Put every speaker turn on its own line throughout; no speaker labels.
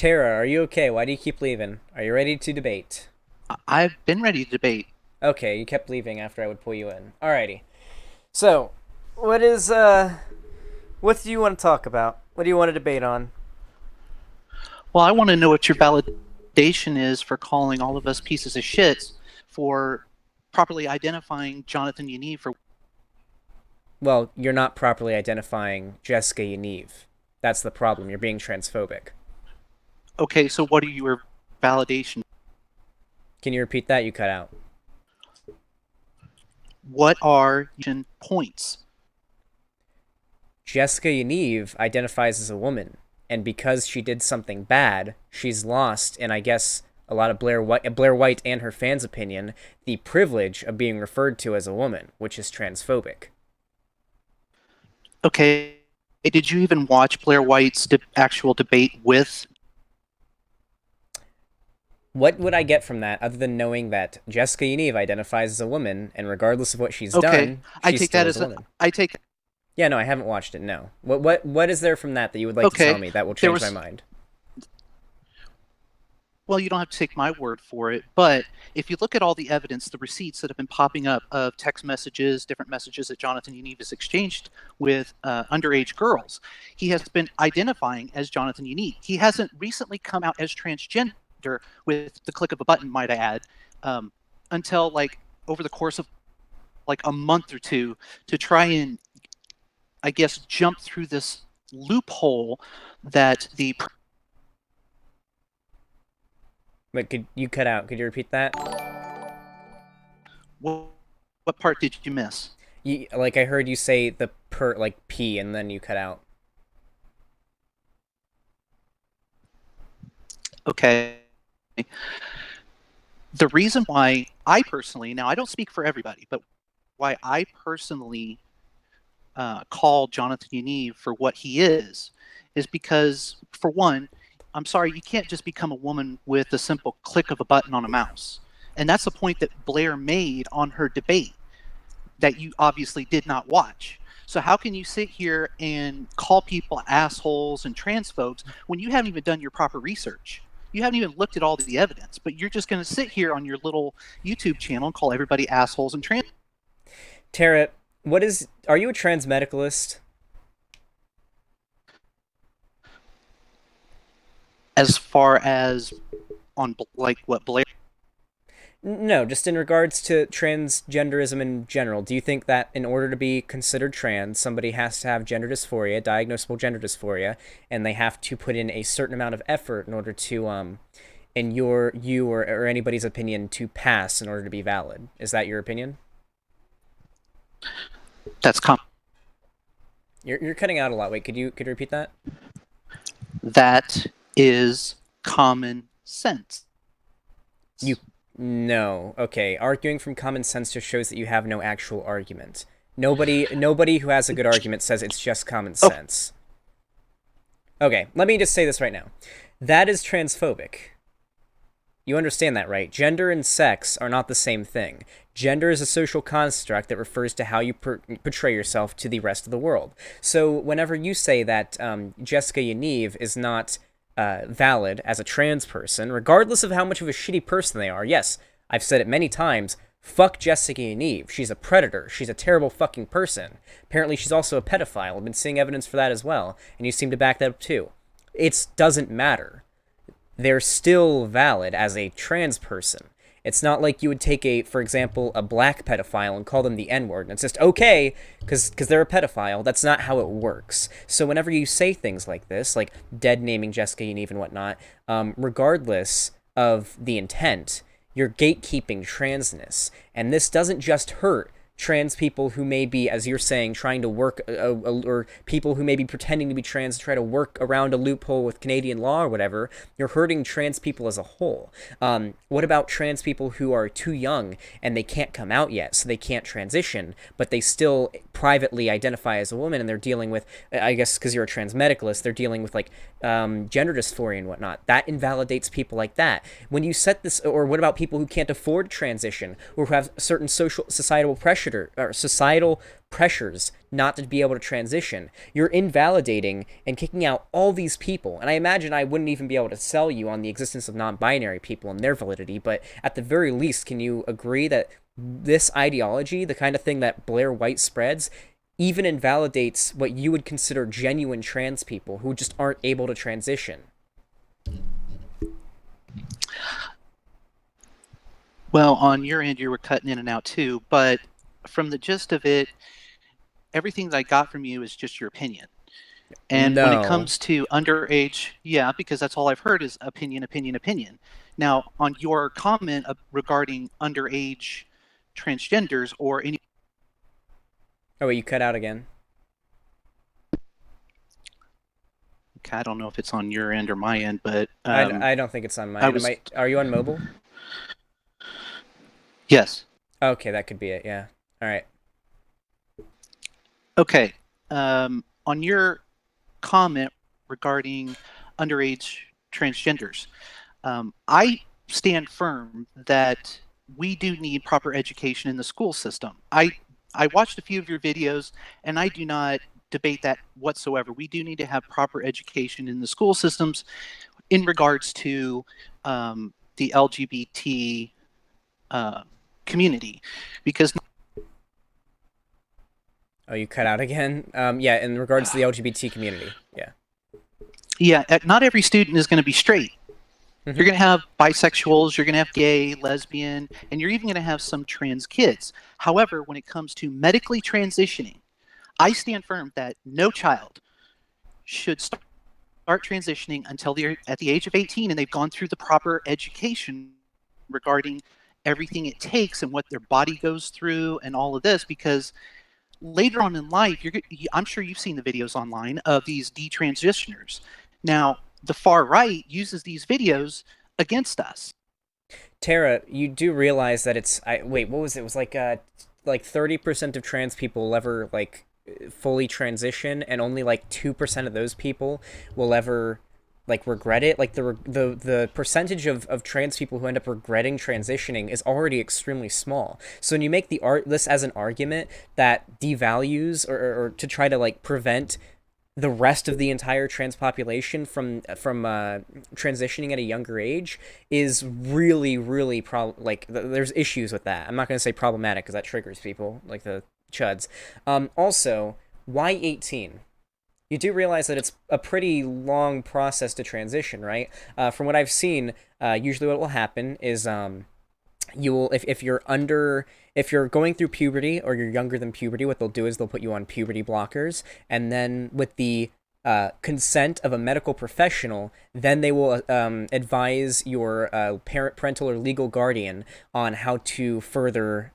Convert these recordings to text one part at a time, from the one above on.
Tara, are you okay? Why do you keep leaving? Are you ready to debate?
I've been ready to debate.
Okay, you kept leaving after I would pull you in. Alrighty. So, what is what do you want to talk about? What do you want to debate on?
Well, I want to know what your validation is for calling all of us pieces of shit for properly identifying Jonathan Yaniv for.
Well, you're not properly identifying Jessica Yaniv. That's the problem. You're being transphobic.
Okay, so what are your validation?
Can you repeat that? You cut out.
What are your points?
Jessica Yaniv identifies as a woman, and because she did something bad, she's lost, and I guess a lot of Blair White and her fans' opinion, the privilege of being referred to as a woman, which is transphobic.
Okay, did you even watch Blair White's actual debate with?
What would I get from that other than knowing that Jessica Yaniv identifies as a woman, and regardless of what she's
Okay,
done,
I
she
take
still
that
is
as
a
a.
woman?
I take.
Yeah, no, I haven't watched it. No. What is there from that you would like to tell
Okay,
me that will
there
change my
was.
mind?
Well, you don't have to take my word for it, but if you look at all the evidence, the receipts that have been popping up of text messages, different messages that Jonathan Yaniv has exchanged with underage girls, he has been identifying as Jonathan Yaniv. He hasn't recently come out as transgender with the click of a button, might I add, until like over the course of like a month or two to try and, I guess, jump through this loophole that the.
But could you cut out? Could you repeat that?
What part did you miss?
Like I heard you say the like P and then you cut out.
Okay. The reason why I personally, now I don't speak for everybody, but why I personally call Jonathan Yaniv for what he is because, for one, I'm sorry, you can't just become a woman with a simple click of a button on a mouse. And that's the point that Blair made on her debate that you obviously did not watch. So how can you sit here and call people assholes and transphobes when you haven't even done your proper research? You haven't even looked at all the evidence, but you're just going to sit here on your little YouTube channel and call everybody assholes and trans.
Tara, are you a trans-medicalist?
As far as on like what Blair.
No, just in regards to transgenderism in general. Do you think that in order to be considered trans, somebody has to have gender dysphoria, diagnosable gender dysphoria, and they have to put in a certain amount of effort in order to, in or anybody's opinion, to pass in order to be valid? Is that your opinion?
That's
You're cutting out a lot. Wait, could you repeat that?
that is common sense.
You No. Okay. Arguing from common sense just shows that you have no actual argument. Nobody who has a good argument says it's just common
Oh,
sense. Okay, let me just say this right now. That is transphobic. You understand that, right? Gender and sex are not the same thing. Gender is a social construct that refers to how you portray yourself to the rest of the world. So whenever you say that Jessica Yaniv is not valid as a trans person, regardless of how much of a shitty person they are, yes, I've said it many times, fuck Jessica Yaniv. She's a predator. She's a terrible fucking person. Apparently she's also a pedophile. I've been seeing evidence for that as well, and you seem to back that up too. It doesn't matter. They're still valid as a trans person. It's not like you would take for example, a black pedophile and call them the N-word, and it's just okay, because they're a pedophile. That's not how it works. So whenever you say things like this, like dead-naming Jessica Yaniv and whatnot, regardless of the intent, you're gatekeeping transness. And this doesn't just hurt trans people who may be, as you're saying, trying to work, or people who may be pretending to be trans to try to work around a loophole with Canadian law or whatever. You're hurting trans people as a whole. What about trans people who are too young and they can't come out yet, so they can't transition, but they still privately identify as a woman, and they're dealing with, I guess because you're a trans-medicalist, they're dealing with like gender dysphoria and whatnot. That invalidates people like that. When you set this, or what about people who can't afford transition, or who have certain societal pressures societal pressures not to be able to transition. You're invalidating and kicking out all these people. And I imagine I wouldn't even be able to sell you on the existence of non-binary people and their validity, but at the very least, can you agree that this ideology, the kind of thing that Blair White spreads, even invalidates what you would consider genuine trans people who just aren't able to transition?
Well, on your end, you were cutting in and out too, but from the gist of it, everything that I got from you is just your opinion. And when it
No.
comes to underage, yeah, because that's all I've heard is opinion, opinion, opinion. Now, on your comment regarding underage transgenders or any.
Oh, wait, you cut out again.
Okay, I don't know if it's on your end or my end, but
I don't think it's on my end. Are you on mobile?
Yes.
Okay, that could be it, yeah. All right.
Okay. On your comment regarding underage transgenders, I stand firm that we do need proper education in the school system. I watched a few of your videos, and I do not debate that whatsoever. We do need to have proper education in the school systems in regards to the LGBT community, because.
Oh, you cut out again? Yeah, in regards to the LGBT community, yeah.
Yeah, not every student is going to be straight.
Mm-hmm.
You're going to have bisexuals, you're going to have gay, lesbian, and you're even going to have some trans kids. However, when it comes to medically transitioning, I stand firm that no child should start transitioning until they're at the age of 18 and they've gone through the proper education regarding everything it takes and what their body goes through and all of this, because later on in life, I'm sure you've seen the videos online of these detransitioners. Now, the far right uses these videos against us.
Tara, you do realize that wait, what was it? It was like 30% of trans people will ever like fully transition, and only like 2% of those people will ever like regret it. Like the percentage of trans people who end up regretting transitioning is already extremely small. So when you make this as an argument that devalues or to try to like prevent the rest of the entire trans population from transitioning at a younger age, is really there's issues with that. I'm not going to say problematic because that triggers people like the chuds. Also, why 18? You do realize that it's a pretty long process to transition, right? From what I've seen, usually what will happen is you will, if you're going through puberty or you're younger than puberty, what they'll do is they'll put you on puberty blockers, and then with the consent of a medical professional, then they will advise your parental or legal guardian on how to further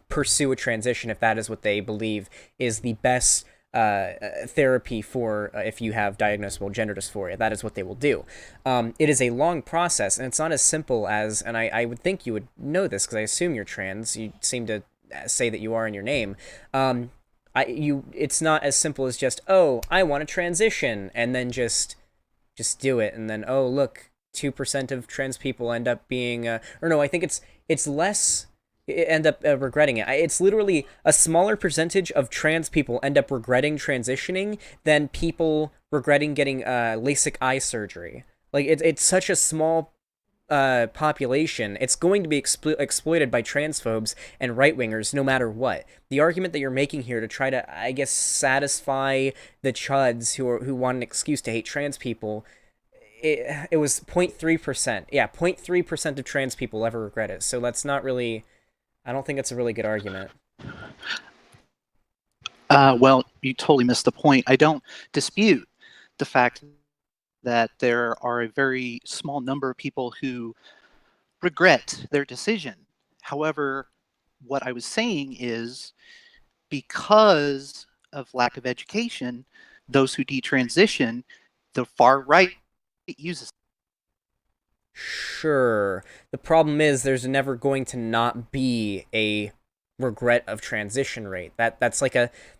pursue a transition if that is what they believe is the best therapy for if you have diagnosable gender dysphoria. That is what they will do. It is a long process, and it's not as simple as, and I would think you would know this because I assume you're trans. You seem to say that you are in your name. It's not as simple as just, oh, I want to transition, and then just do it, and then, oh, look, 2% of trans people end up being, or no, I think it's less. End up regretting it. It's literally a smaller percentage of trans people end up regretting transitioning than people regretting getting LASIK eye surgery. Like it's such a small population. It's going to be exploited by transphobes and right-wingers no matter what. The argument that you're making here to try to, I guess, satisfy the chuds who want an excuse to hate trans people, it was 0.3%. Yeah, 0.3% of trans people ever regret it. So that's not really... I don't think it's a really good argument.
Well, you totally missed the point. I don't dispute the fact that there are a very small number of people who regret their decision. However, what I was saying is, because of lack of education, those who detransition, the far right uses.
Sure. The problem is there's never going to not be a regret of transition rate. That's like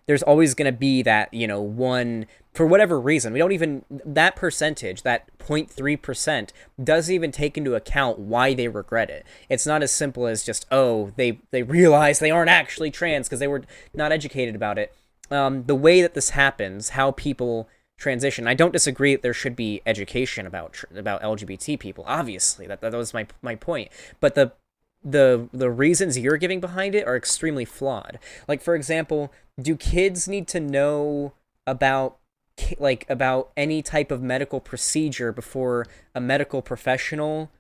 there's always going to be that, one, for whatever reason. We don't even, that percentage, that 0.3% doesn't even take into account why they regret it. It's not as simple as just, oh, they realize they aren't actually trans because they were not educated about it. The way that this happens, how people transition, I don't disagree that there should be education about LGBT people. Obviously, that was my point. But the reasons you're giving behind it are extremely flawed. Like, for example, do kids need to know about any type of medical procedure before a medical professional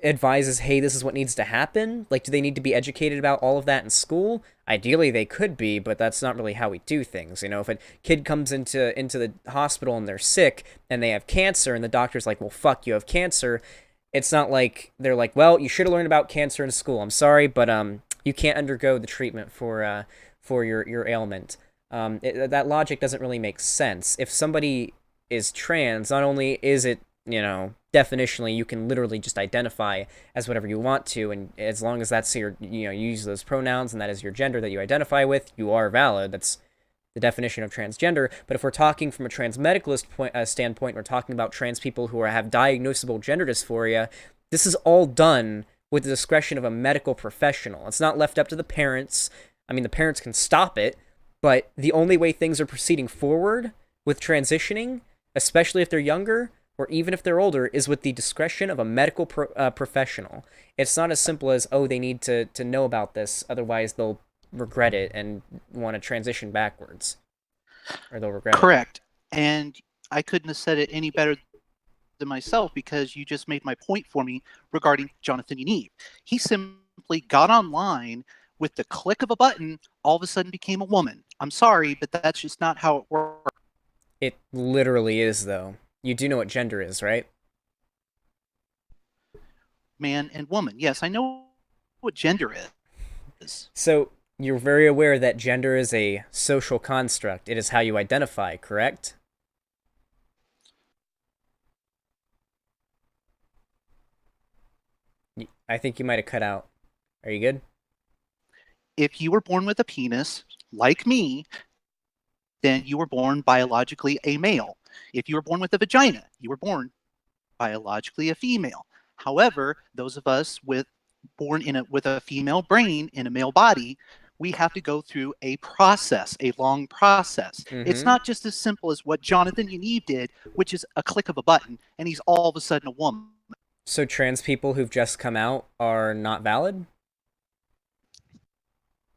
advises, hey, this is what needs to happen? Like, do they need to be educated about all of that in school? Ideally, they could be, but that's not really how we do things. If a kid comes into the hospital and they're sick and they have cancer and the doctor's like, well, fuck, you have cancer, it's not like they're like, well, you should have learned about cancer in school. I'm sorry, but you can't undergo the treatment for your ailment. That logic doesn't really make sense. If somebody is trans, not only is it, definitionally, you can literally just identify as whatever you want to, and as long as that's your, you use those pronouns and that is your gender that you identify with, you are valid. That's the definition of transgender. But if we're talking from a trans-medicalist standpoint, we're talking about trans people who have diagnosable gender dysphoria, this is all done with the discretion of a medical professional. It's not left up to the parents. I mean, the parents can stop it, but the only way things are proceeding forward with transitioning, especially if they're younger, or even if they're older, is with the discretion of a medical professional. It's not as simple as, oh, they need to know about this, otherwise they'll regret it and want to transition backwards. Or they'll regret
Correct. It. And I couldn't have said it any better than myself, because you just made my point for me regarding Jonathan Yaniv. He simply got online with the click of a button, all of a sudden became a woman. I'm sorry, but that's just not how it works.
It literally is, though. You do know what gender is, right?
Man and woman. Yes, I know what gender is.
So you're very aware that gender is a social construct. It is how you identify, correct? I think you might have cut out. Are you good?
If you were born with a penis, like me, then you were born biologically a male. If you were born with a vagina, you were born biologically a female. However, those of us born with a female brain in a male body, we have to go through a process, a long process.
Mm-hmm.
It's not just as simple as what Jonathan Yaniv did, which is a click of a button, and he's all of a sudden a woman.
So trans people who've just come out are not valid?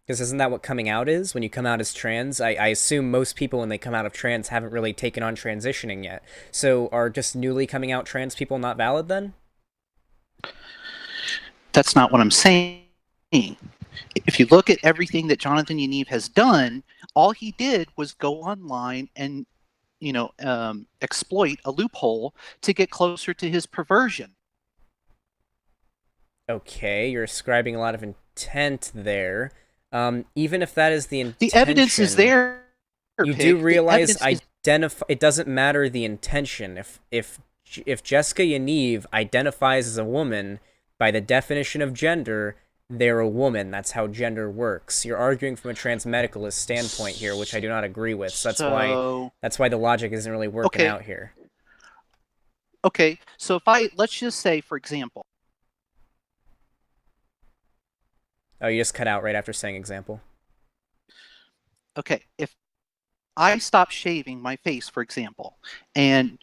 Because isn't that what coming out is? When you come out as trans, I assume most people when they come out of trans haven't really taken on transitioning yet. So are just newly coming out trans people not valid then?
That's not what I'm saying. If you look at everything that Jonathan Yaniv has done, all he did was go online and, exploit a loophole to get closer to his perversion.
Okay, you're ascribing a lot of intent there. Even if that is the intention,
the evidence is there.
You do realize it doesn't matter the intention. If Jessica Yaniv identifies as a woman, by the definition of gender, they're a woman. That's how gender works. You're arguing from a trans-medicalist standpoint here, which I do not agree with. So that's why the logic isn't really working out here.
Okay, so let's just say, for example.
Oh, you just cut out right after saying example.
Okay, if I stop shaving my face, for example, and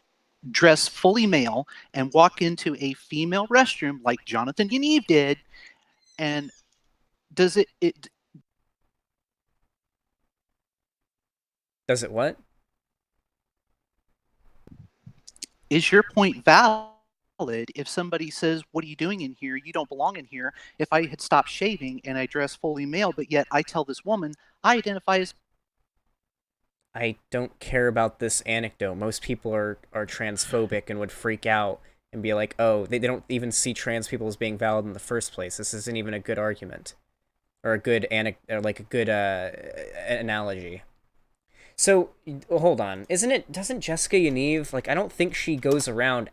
dress fully male and walk into a female restroom like Jonathan Yaniv did, and does it
does it what?
Is your point valid if somebody says, what are you doing in here? You don't belong in here. If I had stopped shaving and I dress fully male, but yet I tell this woman I identify as...
I don't care about this anecdote. Most people are transphobic and would freak out and be like, oh, they don't even see trans people as being valid in the first place. This isn't even a good argument. Or a good analogy. So, hold on. Doesn't Jessica Yaniv, I don't think she goes around,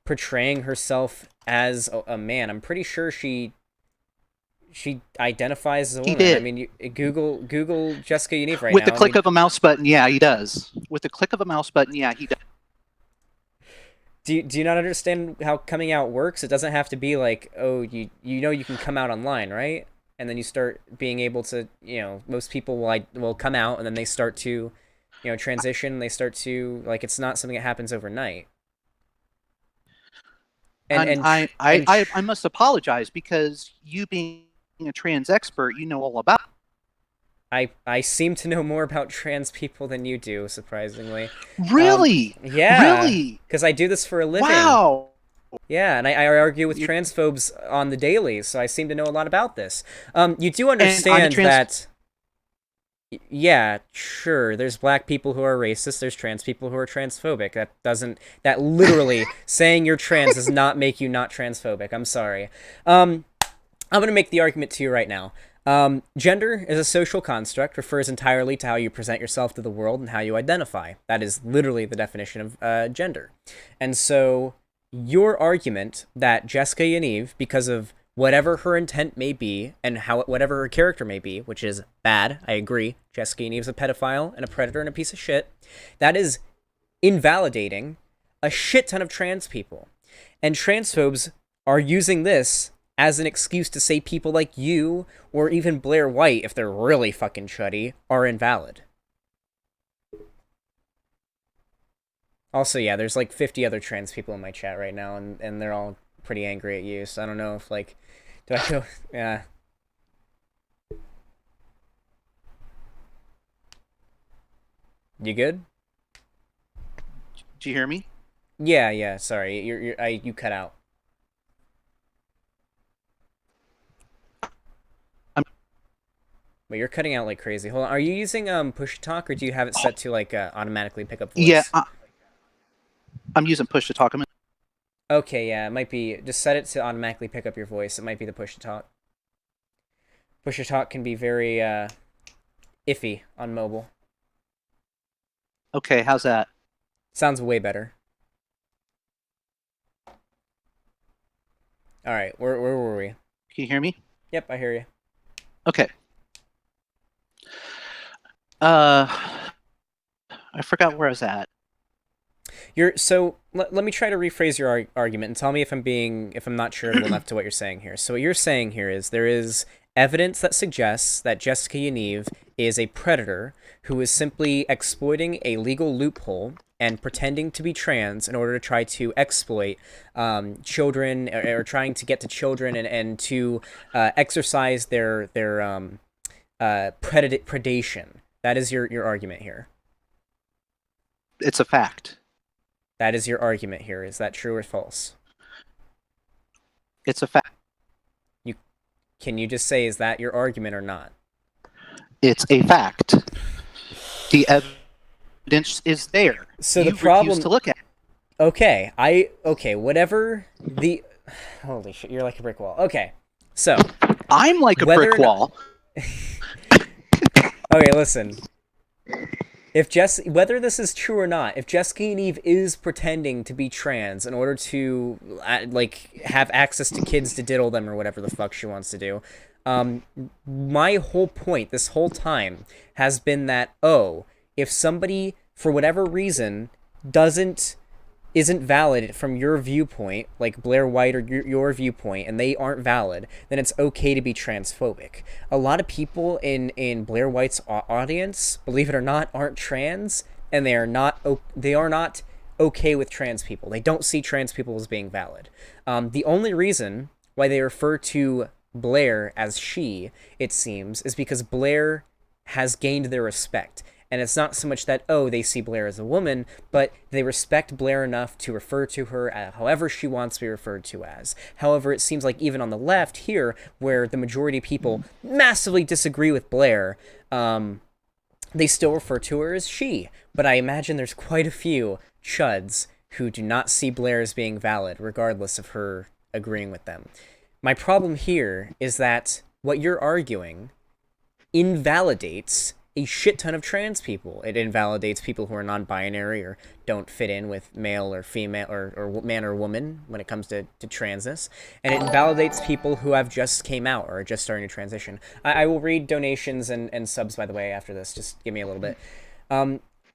portraying herself as a man. I'm pretty sure she She identifies as a
He
woman. I
did.
mean, Google Jessica Yaniv right
With the
now. I
click
mean,
of a mouse button, yeah, he does. With the click of a mouse button, yeah, he does.
do you not understand how coming out works? It doesn't have to be like, oh, you know you can come out online, right? And then you start being able to, most people will come out and then they start to, transition. They start to, like, it's not something that happens overnight. And
And
and tr-
I, I,
and
I,
tr-
I must apologize because you being a trans expert, you know all about.
I seem to know more about trans people than you do, surprisingly.
Really,
Yeah,
really,
because I do this for a living.
wow.
Yeah, and I argue with
You're,
transphobes on the daily, so I seem to know a lot about this. You do
and I'm a
understand
trans.
that, yeah, sure, there's black people who are racist, there's trans people who are transphobic. That literally, saying you're trans does not make you not transphobic. I'm sorry. I'm going to make the argument to you right now. Gender is a social construct, refers entirely to how you present yourself to the world and how you identify. That is literally the definition of gender. And so your argument that Jessica Yaniv, because of whatever her intent may be and whatever her character may be, which is bad, I agree. Jessica Yaniv's a pedophile and a predator and a piece of shit. That is invalidating a shit ton of trans people. And transphobes are using this as an excuse to say people like you, or even Blair White, if they're really fucking chuddy, are invalid. Also, yeah, there's like 50 other trans people in my chat right now, and they're all pretty angry at you, so I don't know if, like, do I go, yeah. You good?
Do you hear me?
Yeah, sorry, you cut out. But you're cutting out like crazy. Hold on. Are you using push talk, or do you have it set to like automatically pick up
Yeah,
voice?
I'm using push to talk.
Okay, yeah, it might be. Just set it to automatically pick up your voice. It might be the push to talk. Push to talk can be very iffy on mobile.
Okay, how's that?
Sounds way better. All right, where were we?
Can you hear me?
Yep, I hear you.
Okay. I forgot where I was at.
Let me try to rephrase your argument and tell me if I'm not charitable enough to what you're saying here. So what you're saying here is there is evidence that suggests that Jessica Yaniv is a predator who is simply exploiting a legal loophole and pretending to be trans in order to try to exploit children, or trying to get to children and to exercise their predation. That is your argument here.
It's a fact.
That is your argument here. Is that true or false?
It's a fact.
Can you just say, is that your argument or not?
It's a fact. The evidence is there.
So
you
the problem
refuse to look at it.
Okay, whatever the holy shit, you're like a brick wall. Okay. So,
I'm like a
whether
brick
or not-
wall.
okay, listen. Whether this is true or not, if Jessica Yaniv is pretending to be trans in order to like have access to kids to diddle them or whatever the fuck she wants to do, my whole point this whole time has been that, if somebody for whatever reason isn't valid from your viewpoint, like Blair White or your viewpoint, and they aren't valid, then it's okay to be transphobic. A lot of people in Blair White's audience, believe it or not, aren't trans, and they are not okay with trans people. They don't see trans people as being valid. The only reason why they refer to Blair as she, it seems, is because Blair has gained their respect. And it's not so much that, they see Blair as a woman, but they respect Blair enough to refer to her however she wants to be referred to as. However, it seems like even on the left here, where the majority of people massively disagree with Blair, they still refer to her as she. But I imagine there's quite a few chuds who do not see Blair as being valid, regardless of her agreeing with them. My problem here is that what you're arguing invalidates a shit ton of trans people. It invalidates people who are non-binary or don't fit in with male or female or man or woman when it comes to transness. And it invalidates people who have just came out or are just starting to transition. I will read donations and subs, by the way, after this. Just give me a little bit.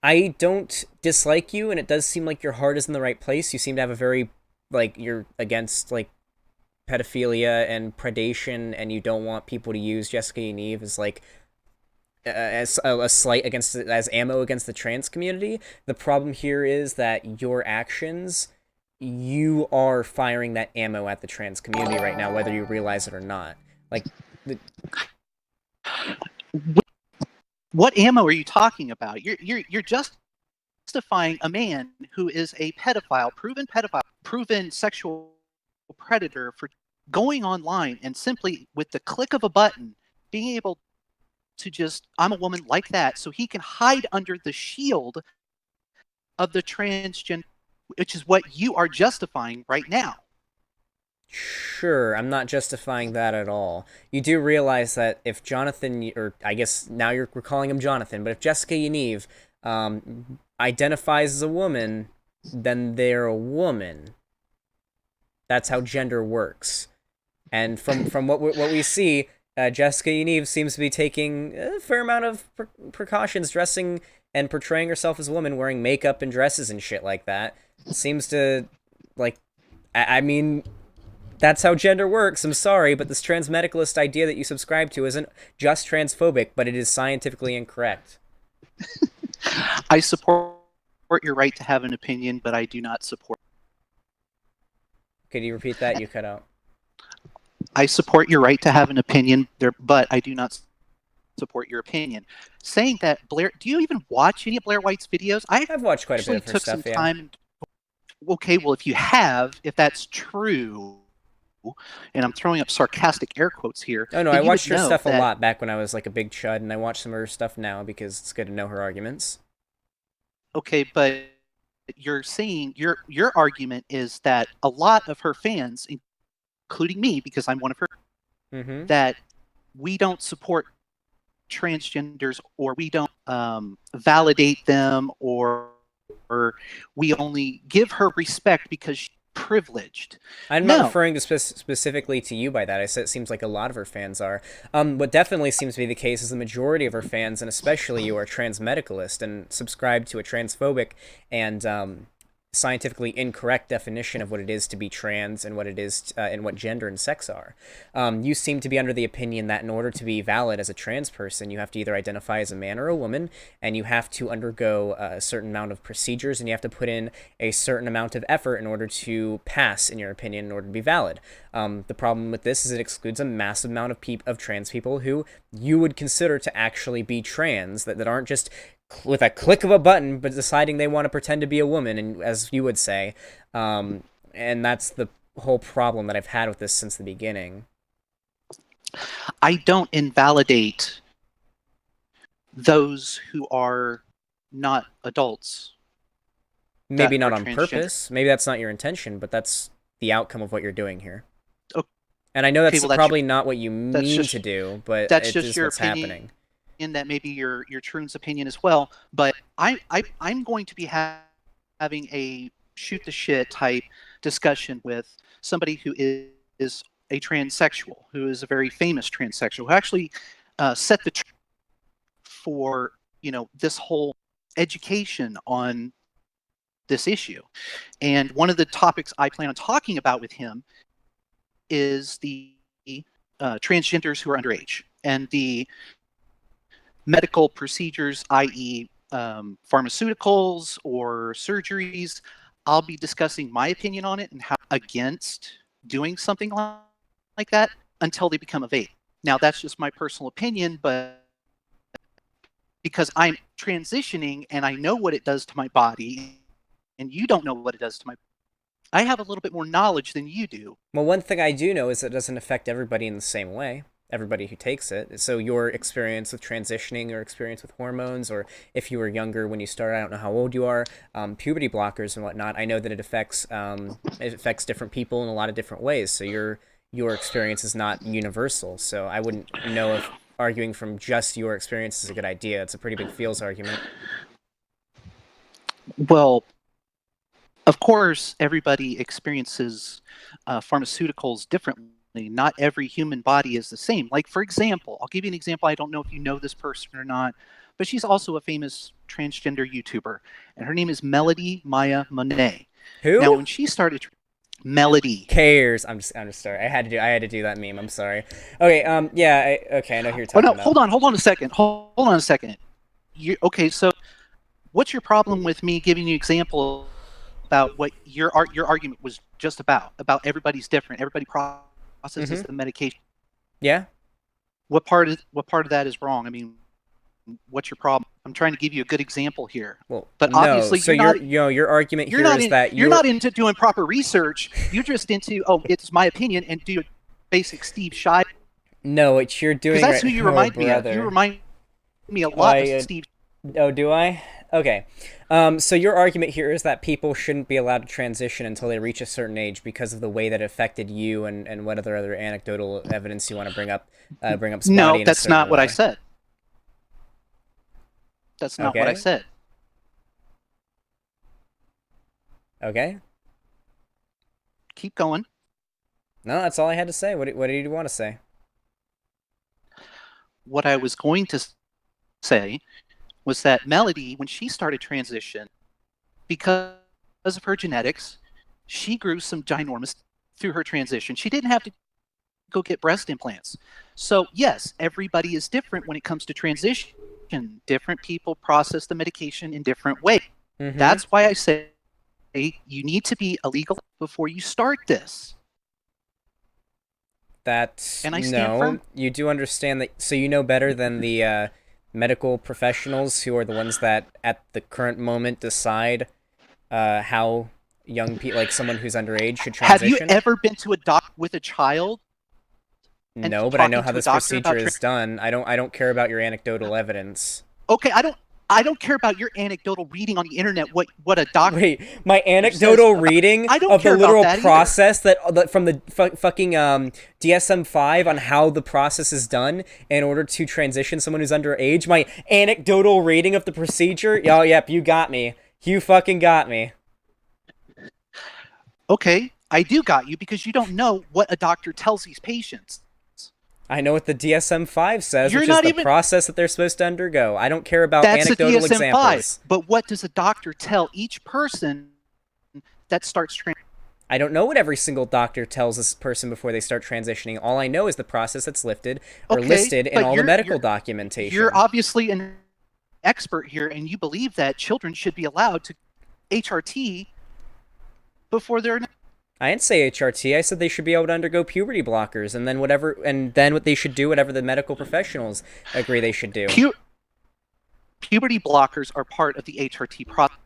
I don't dislike you, and it does seem like your heart is in the right place. You seem to have a very, like, you're against, like, pedophilia and predation, and you don't want people to use Jessica Yaniv as, like, as a slight against, as ammo against the trans community. The problem here is that your actions, you are firing that ammo at the trans community right now, whether you realize it or not. Like,
What ammo are you talking about? You're justifying a man who is a pedophile, proven sexual predator, for going online and simply with the click of a button being able to just, I'm a woman like that, so he can hide under the shield of the transgender, which is what you are justifying right now.
Sure, I'm not justifying that at all. You do realize that if Jonathan, or I guess now we're calling him Jonathan, but if Jessica Yaniv identifies as a woman, then they're a woman. That's how gender works. And from what we see, Jessica Yaniv seems to be taking a fair amount of precautions, dressing and portraying herself as a woman, wearing makeup and dresses and shit like that. Seems to, like, I mean, that's how gender works. I'm sorry, but this trans-medicalist idea that you subscribe to isn't just transphobic, but it is scientifically incorrect.
I support your right to have an opinion, but I do not support.
Could you repeat that? You cut out.
I support your right to have an opinion, but I do not support your opinion. Saying that, Blair, do you even watch any of Blair White's videos?
I've watched quite a bit of her stuff, yeah.
Time. Okay, well, if you have, if that's true, and I'm throwing up sarcastic air quotes here.
Oh no, I watched her stuff a lot back when I was like a big chud, and I watch some of her stuff now because it's good to know her arguments.
Okay, but you're saying your argument is that a lot of her fans, including me, because I'm one of her, that we don't support transgenders, or we don't validate them, or we only give her respect because she's privileged.
I'm not referring to specifically to you by that. I said it seems like a lot of her fans are. What definitely seems to be the case is the majority of her fans, and especially you, are trans-medicalist and subscribe to a transphobic and scientifically incorrect definition of what it is to be trans and what it is and what gender and sex are. You seem to be under the opinion that in order to be valid as a trans person, you have to either identify as a man or a woman, and you have to undergo a certain amount of procedures, and you have to put in a certain amount of effort in order to pass, in your opinion, in order to be valid. The problem with this is it excludes a massive amount of trans people who you would consider to actually be trans, that aren't just with a click of a button, but deciding they want to pretend to be a woman, and as you would say, and that's the whole problem that I've had with this since the beginning.
I don't invalidate those who are not adults.
Maybe not on purpose. Maybe that's not your intention, but that's the outcome of what you're doing here. Okay. And I know that's probably not what you mean to do, but that's just what's happening.
In that maybe your Troon's opinion as well, but I'm going to be having a shoot the shit type discussion with somebody who is a transsexual, who is a very famous transsexual, who actually set the for this whole education on this issue. And one of the topics I plan on talking about with him is the transgenders who are underage and the medical procedures, i.e. Pharmaceuticals or surgeries. I'll be discussing my opinion on it and how against doing something like that until they become of age. Now, that's just my personal opinion, but because I'm transitioning and I know what it does to my body, and you don't know what it does to my body, I have a little bit more knowledge than you do.
Well, one thing I do know is it doesn't affect everybody in the same way. Everybody who takes it. So your experience with transitioning or experience with hormones, or if you were younger when you started, I don't know how old you are, puberty blockers and whatnot, I know that it affects different people in a lot of different ways. So your experience is not universal. So I wouldn't know if arguing from just your experience is a good idea. It's a pretty big feels argument.
Well, of course, everybody experiences pharmaceuticals differently. Not every human body is the same. Like, for example, I'll give you an example. I don't know if you know this person or not, but she's also a famous transgender YouTuber, and her name is Melody Maya Monet.
Who?
Now, when she started, Melody.
Cares. I'm just sorry. I had to do that meme. I'm sorry. Okay. Yeah. Okay. I know who you're talking about.
Hold on a second. Hold on a second. Okay. So, what's your problem with me giving you an example about what your argument was just about everybody's different, everybody processes the medication?
Yeah.
What part of that is wrong? I mean, what's your problem? I'm trying to give you a good example here.
Well,
but
no.
obviously,
so your argument here is that
you're not into doing proper research. You're just into it's my opinion and do a basic Steve Shives.
No, what you're doing.
Because that's who you remind me of. You remind me a lot of Steve.
Oh, do I? Okay. So your argument here is that people shouldn't be allowed to transition until they reach a certain age because of the way that it affected you and what other anecdotal evidence you want to bring up.
No, that's not what I said. That's not what I said.
Okay.
Keep going.
No, that's all I had to say. What did you want to say?
What I was going to say was that Melody, when she started transition, because of her genetics, she grew some ginormous through her transition. She didn't have to go get breast implants. So yes, everybody is different when it comes to transition. Different people process the medication in different ways. That's why I say you need to be illegal before you start this.
You do understand that, so you know better than the medical professionals who are the ones that at the current moment decide how young people, like someone who's underage, should transition.
Have you ever been to a doctor with a child?
No, but I know how this procedure is done. I don't care about your anecdotal evidence.
Okay, I don't care about your anecdotal reading on the internet. What a doctor.
Wait, my anecdotal reading of the literal process that from the fucking DSM-5 on how the process is done in order to transition someone who's underage. My anecdotal reading of the procedure. Oh, yep, you got me. You fucking got me.
Okay, I do got you because you don't know what a doctor tells these patients.
I know what the DSM-5 says, which is the process that they're supposed to undergo. I don't care about anecdotal examples.
But what does a doctor tell each person that starts transitioning?
I don't know what every single doctor tells this person before they start transitioning. All I know is the process that's listed in all the medical documentation.
You're obviously an expert here, and you believe that children should be allowed to HRT before they're...
I didn't say HRT. I said they should be able to undergo puberty blockers, and then what they should do, whatever the medical professionals agree they should do.
Puberty blockers are part of the HRT process.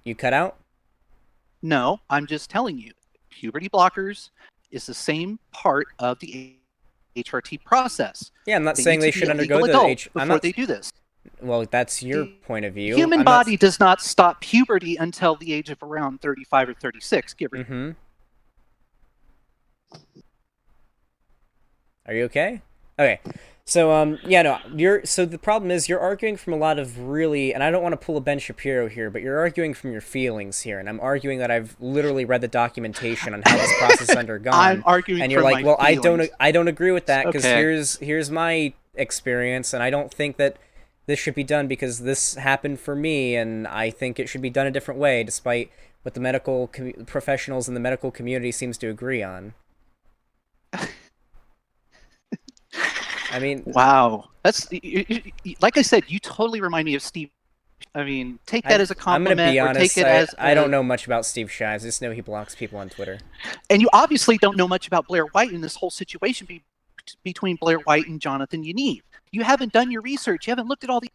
You cut out?
No, I'm just telling you. Puberty blockers is the same part of the HRT process.
Yeah, I'm not saying they should undergo the
before they do this.
Well, that's your point of view.
Human body does not stop puberty until the age of around 35 or 36, give or take.
Are you okay? Okay. So, so the problem is you're arguing from a lot of really, and I don't want to pull a Ben Shapiro here, but you're arguing from your feelings here, and I'm arguing that I've literally read the documentation on how this process is undergone.
I'm arguing
and you're
from
like,
my
well,
feelings.
I don't agree with that because here's my experience, and I don't think that this should be done because this happened for me, and I think it should be done a different way, despite what the medical professionals in the medical community seems to agree on. I mean,
wow, that's like I said, you totally remind me of Steve. I mean, take that as a compliment.
I'm gonna be honest.
Take it as
I don't know much about Steve Shives. I just know he blocks people on Twitter.
And you obviously don't know much about Blair White in this whole situation between Blair White and Jonathan Yaniv. You haven't done your research. You haven't looked at all the...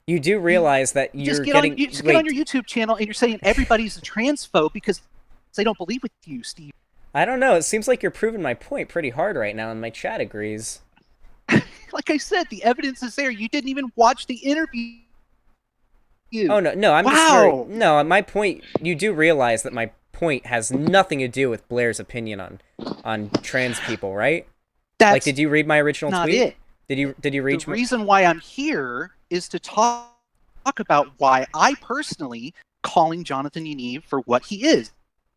You do realize that
you get on your YouTube channel and you're saying everybody's a transphobe because they don't believe with you, Steve.
I don't know. It seems like you're proving my point pretty hard right now, and my chat agrees.
Like I said, the evidence is there. You didn't even watch the interview.
Oh, no, I'm just... No, my point... You do realize that my point has nothing to do with Blair's opinion on trans people, right?
That's
like, did you read my original
not
tweet?
it.
Did you read
The reason why I'm here is to talk about why I personally calling Jonathan Yaniv for what he is.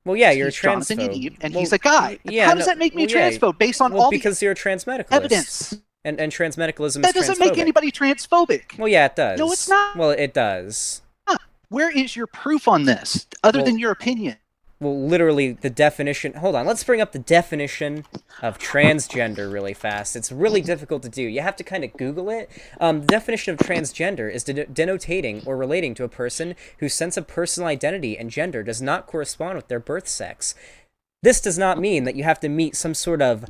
Well, yeah, you're
He's
a
Jonathan
transphobe.
Yaniv, and he's a guy.
Yeah,
how does that make me a transphobe based on all
because
the
you're a transmedicalist.
evidence?
And transmedicalism
That
is
doesn't
transphobic.
make anybody transphobic.
Well, yeah, it does.
No, it's not.
Well, it does.
Where is your proof on this, other than your opinion?
Well, literally, the definition... Hold on, let's bring up the definition of transgender really fast. It's really difficult to do. You have to kind of Google it. The definition of transgender is denotating or relating to a person whose sense of personal identity and gender does not correspond with their birth sex. This does not mean that you have to meet some sort of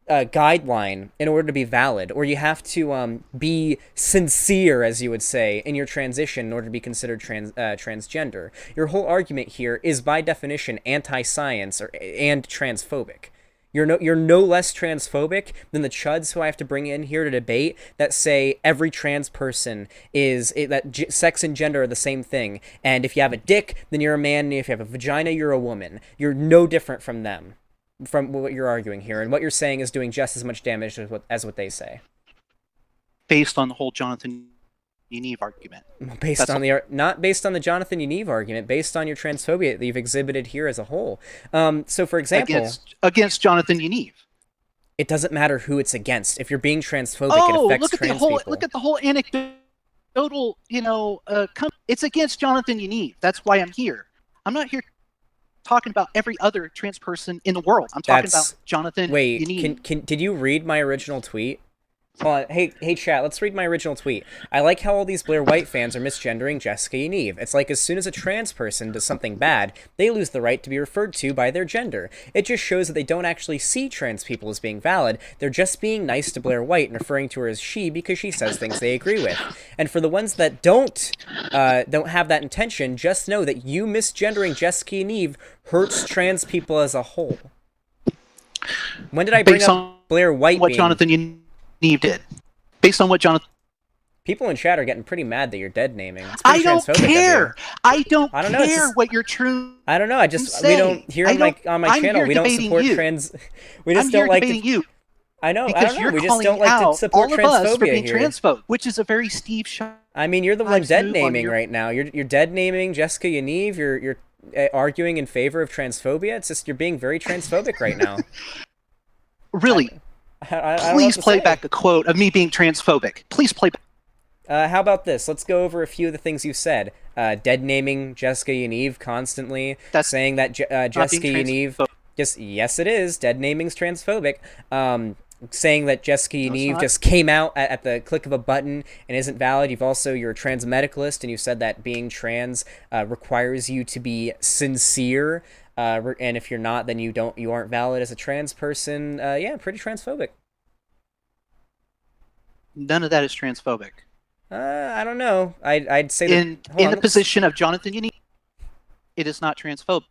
guideline in order to be valid, or you have to be sincere, as you would say, in your transition in order to be considered transgender. Your whole argument here is by definition anti-science and transphobic. You're no less transphobic than the chuds who I have to bring in here to debate that say every trans person that sex and gender are the same thing, and if you have a dick, then you're a man, and if you have a vagina, you're a woman. You're no different from them, from what you're arguing here, and what you're saying is doing just as much damage as what they say.
Based on the whole Jonathan Yaniv argument.
Not based on the Jonathan Yaniv argument, based on your transphobia that you've exhibited here as a whole. So, for example,
against Jonathan Yaniv,
it doesn't matter who it's against. If you're being transphobic, it affects trans people.
Look at the whole anecdotal. It's against Jonathan Yaniv. That's why I'm here. I'm not here talking about every other trans person in the world. I'm talking about Jonathan Yaniv.
Wait, did you read my original tweet? Hold on. Hey, chat, let's read my original tweet. I like how all these Blair White fans are misgendering Jessica Yaniv. It's like as soon as a trans person does something bad, they lose the right to be referred to by their gender. It just shows that they don't actually see trans people as being valid. They're just being nice to Blair White and referring to her as she because she says things they agree with. And for the ones that don't have that intention, just know that you misgendering Jessica Yaniv hurts trans people as a whole. When did I bring up Blair White
what Jonathan Yaniv did, based on what Jonathan...
People in chat are getting pretty mad that you're dead naming.
I don't care. I don't care what you're true.
I don't know. We don't here on my channel. We don't support trans. We just don't like
you.
I know.
Because
I don't know.
You're
we just don't like to support
all of us for
transphobia
being
here.
Transphobe, which is a very Steve Shives.
I mean, you're the one dead naming right now. You're dead naming Jessica Yaniv. You're arguing in favor of transphobia. It's just you're being very transphobic right now.
Really. Please play back a quote of me being transphobic. Please play back.
How about this? Let's go over a few of the things you've said. Dead naming Jessica Yaniv constantly. That's saying that Jessica Yaniv... Yes, it is. Dead naming's transphobic. Saying that Jessica Yaniv just came out at the click of a button and isn't valid. You're a trans-medicalist, and you said that being trans requires you to be sincere. And if you're not, then you aren't valid as a trans person. Yeah, pretty transphobic.
None of that is transphobic.
I don't know. I'd say
in the position of Jonathan Yaniv, it is not transphobic.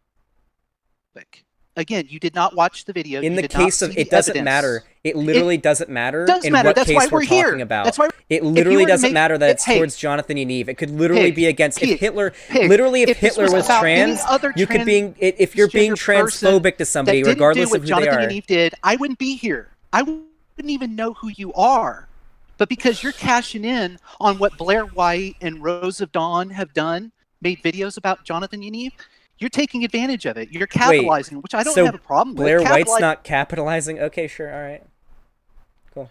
Again, you did not watch the video.
In the case of it doesn't matter. It literally doesn't matter in what case we're talking about.
That's why
it literally doesn't matter that it's towards Jonathan Yaniv. It could literally be against if Hitler. Literally, if Hitler was trans, you could be if you're being transphobic to somebody, regardless of who they are.
Jonathan Yaniv did, I wouldn't be here. I wouldn't even know who you are. But because you're cashing in on what Blair White and Rose of Dawn have done, made videos about Jonathan Yaniv, you're taking advantage of it. You're capitalizing, which I don't have a problem with.
Blair White's not capitalizing? Okay, sure, all right. Cool.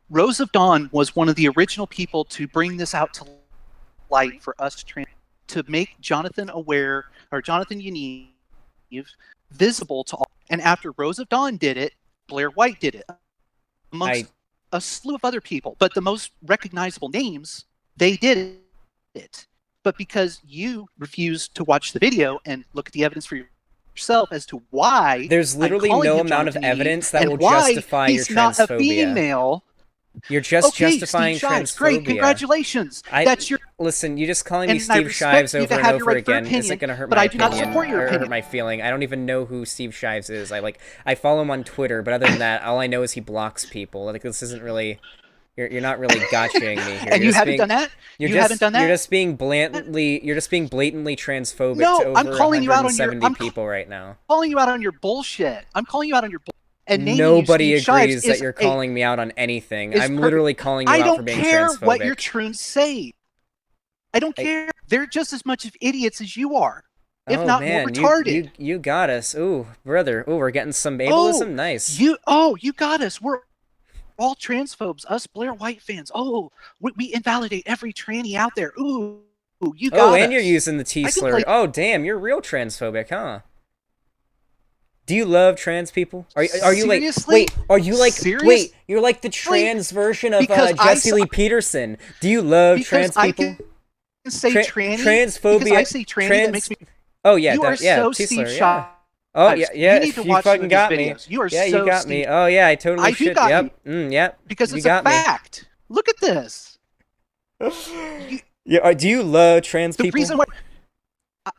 Rose of Dawn was one of the original people to bring this out to light for us to make Jonathan Yaniv visible to all. And after Rose of Dawn did it, Blair White did it. Amongst a slew of other people, but the most recognizable names, they did it. But because you refused to watch the video and look at the evidence for yourself as to why
there's literally no amount of evidence that will justify your transphobia.
He's not a female.
You're just justifying
Steve Shives,
transphobia.
Great, congratulations. That's your...
Listen, you just calling me Steve Shives over and over again isn't going to hurt my opinion or hurt my feeling. I don't even know who Steve Shives is. I follow him on Twitter, but other than that, all I know is he blocks people. Like, this isn't really... You're not really gotchaing me here.
And you haven't done that? You haven't done that?
You're just being blatantly transphobic
No,
to over
I'm calling you out on your
170 people right now.
calling you out on your bullshit. I'm calling you out on your bullshit. And
Nobody agrees that you're calling me out on anything. I'm literally calling you out for being transphobic.
I don't care what your troons say. I don't care. They're just as much of idiots as you are, if not more retarded.
You got us. Ooh, brother. Ooh, we're getting some ableism. Nice.
You got us. We're all transphobes. Us Blair White fans. Oh, we invalidate every tranny out there. Ooh, you got us.
Oh, and you're using the T slur. Oh, damn, you're real transphobic, huh? Do you love trans people? Are you
Seriously?
like, wait, are you like, wait, you're like the trans version of Jesse Lee Peterson. Do you love trans people?
I can say tranny.
Transphobia.
Because I say tranny, that makes me.
Oh, yeah,
you are so
T-slur,
Steve
yeah. Oh, yeah,
you need to watch
fucking got me.
videos. You are
yeah,
so
you got me. Oh, yeah, I totally should. Yep. Yep.
Because it's a fact. Look at this.
Yeah, do you love trans people?
The reason why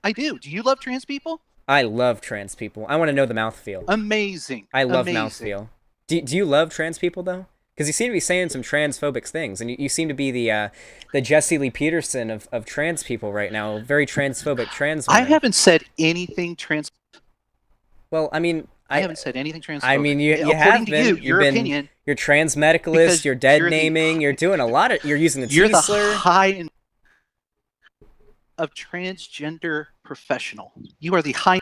I do. Do you love trans people?
I love trans people. I want to know the mouthfeel.
Amazing.
I love mouthfeel. Do you love trans people, though? Because you seem to be saying some transphobic things, and you seem to be the Jesse Lee Peterson of trans people right now. Very transphobic trans women.
I haven't said anything trans...
Well, I mean...
I haven't said anything transphobic.
I mean, you have been.
Your opinion.
You're trans-medicalist, you're dead naming, you're doing a lot of... You're using the T-slur.
You're the high of transgender professional. You are the high...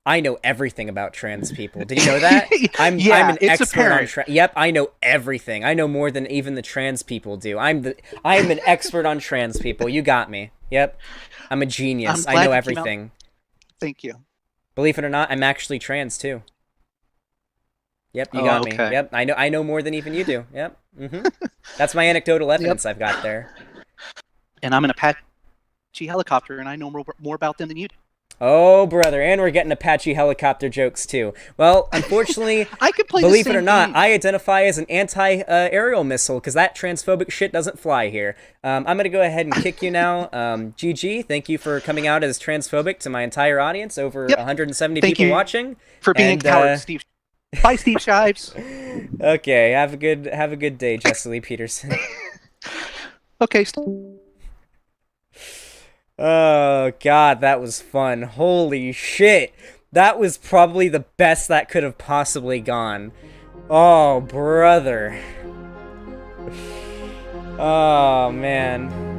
I know everything about trans people. Did you know that? I'm an expert on trans. Yep, I know everything. I know more than even the trans people do. I am an expert on trans people. You got me. Yep. I'm a genius. I know everything.
Thank you.
Believe it or not, I'm actually trans too. Yep, you got me. Yep, I know more than even you do. Yep. That's my anecdotal evidence I've got there.
And I'm an Apache helicopter, and I know more about them than you do.
Oh, brother, and we're getting Apache helicopter jokes, too. Well, unfortunately,
I could play
believe it or not,
game.
I identify as an anti-aerial missile, because that transphobic shit doesn't fly here. I'm going to go ahead and kick you now. GG, thank you for coming out as transphobic to my entire audience, over 170 people watching.
For being a coward, Steve. Bye, Steve Shives.
Okay, have a good day, Jesse Lee Peterson.
Okay,
Oh, God, that was fun. Holy shit. That was probably the best that could have possibly gone. Oh, brother. Oh, man.